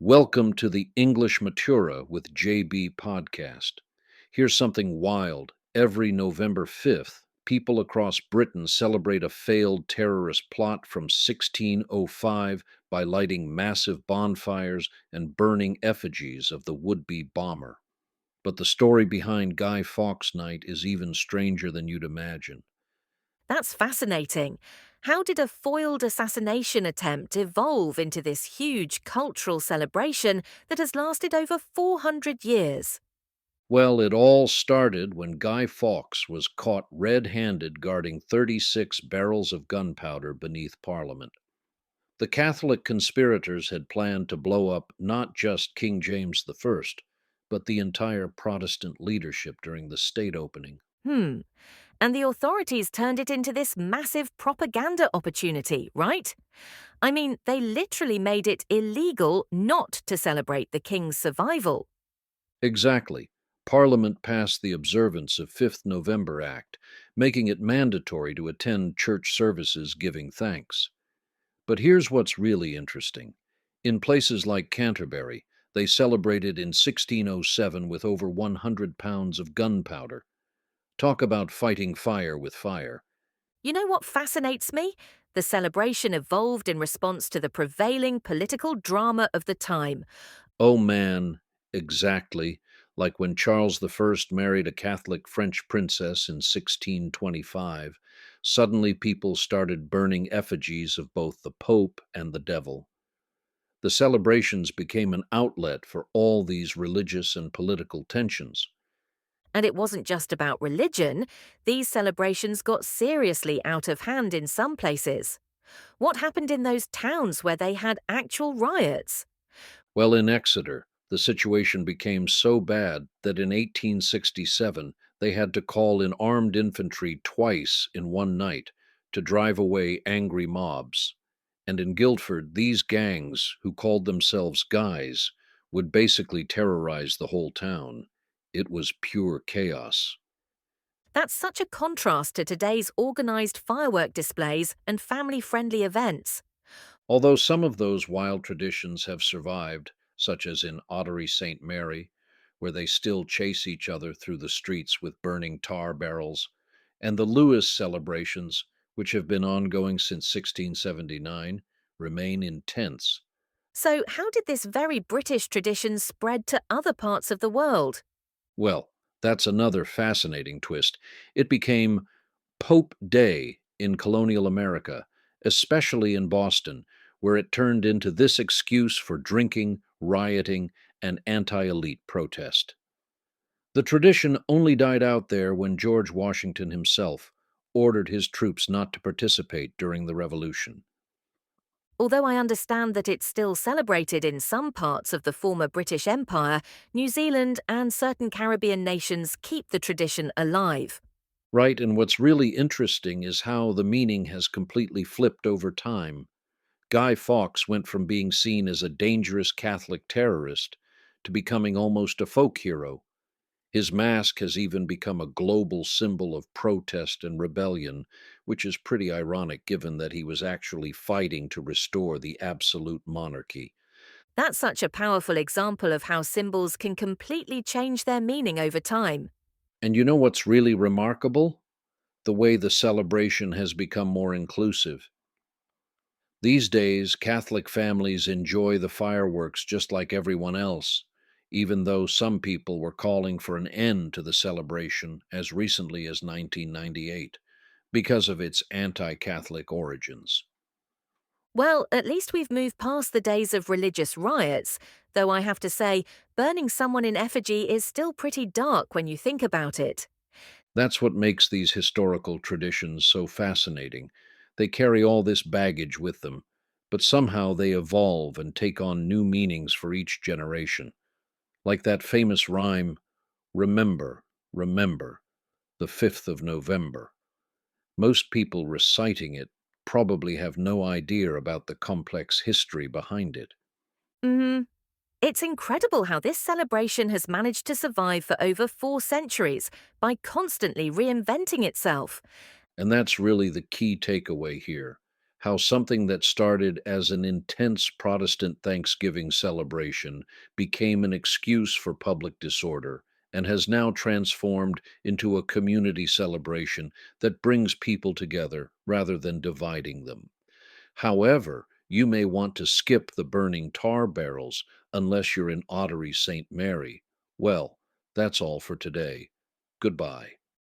Welcome to the English Matura with JB podcast. Here's something wild. Every November 5th, people across Britain celebrate a failed terrorist plot from 1605 by lighting massive bonfires and burning effigies of the would be bomber. But the story behind Guy Fawkes Night is even stranger than you'd imagine. That's fascinating. How did a foiled assassination attempt evolve into this huge cultural celebration that has lasted over 400 years? Well, it all started when Guy Fawkes was caught red handed guarding 36 barrels of gunpowder beneath Parliament. The Catholic conspirators had planned to blow up not just King James I, but the entire Protestant leadership during the state opening. Hmm. And the authorities turned it into this massive propaganda opportunity, right? I mean, they literally made it illegal not to celebrate the king's survival. Exactly. Parliament passed the Observance of 5th November Act, making it mandatory to attend church services giving thanks. But here's what's really interesting. In places like Canterbury, they celebrated in 1607 with over 100 pounds of gunpowder. Talk about fighting fire with fire. You know what fascinates me? The celebration evolved in response to the prevailing political drama of the time. Oh man, exactly. Like when Charles I married a Catholic French princess in 1625, suddenly people started burning effigies of both the Pope and the devil. The celebrations became an outlet for all these religious and political tensions. And it wasn't just about religion, these celebrations got seriously out of hand in some places. What happened in those towns where they had actual riots? Well, in Exeter, the situation became so bad that in 1867 they had to call in armed infantry twice in one night to drive away angry mobs. And in Guildford, these gangs, who called themselves Guys, would basically terrorize the whole town. It was pure chaos. That's such a contrast to today's organised firework displays and family friendly events. Although some of those wild traditions have survived, such as in Ottery St. Mary, where they still chase each other through the streets with burning tar barrels, and the Lewis celebrations, which have been ongoing since 1679, remain intense. So, how did this very British tradition spread to other parts of the world? Well, that's another fascinating twist. It became Pope Day in colonial America, especially in Boston, where it turned into this excuse for drinking, rioting, and anti elite protest. The tradition only died out there when George Washington himself ordered his troops not to participate during the Revolution. Although I understand that it's still celebrated in some parts of the former British Empire, New Zealand and certain Caribbean nations keep the tradition alive. Right, and what's really interesting is how the meaning has completely flipped over time. Guy Fawkes went from being seen as a dangerous Catholic terrorist to becoming almost a folk hero. His mask has even become a global symbol of protest and rebellion, which is pretty ironic given that he was actually fighting to restore the absolute monarchy. That's such a powerful example of how symbols can completely change their meaning over time. And you know what's really remarkable? The way the celebration has become more inclusive. These days, Catholic families enjoy the fireworks just like everyone else, even though some people were calling for an end to the celebration as recently as 1998 because of its anti Catholic origins. Well, at least we've moved past the days of religious riots, though I have to say, burning someone in effigy is still pretty dark when you think about it. That's what makes these historical traditions so fascinating. They carry all this baggage with them, but somehow they evolve and take on new meanings for each generation. Like that famous rhyme, Remember, remember, the 5th of November. Most people reciting it probably have no idea about the complex history behind it. Hmm. It's incredible how this celebration has managed to survive for over 4 centuries by constantly reinventing itself. And that's really the key takeaway here. how something that started as an intense Protestant Thanksgiving celebration became an excuse for public disorder and has now transformed into a community celebration that brings people together rather than dividing them. However, you may want to skip the burning tar barrels unless you're in Ottery St. Mary. Well, that's all for today. Goodbye.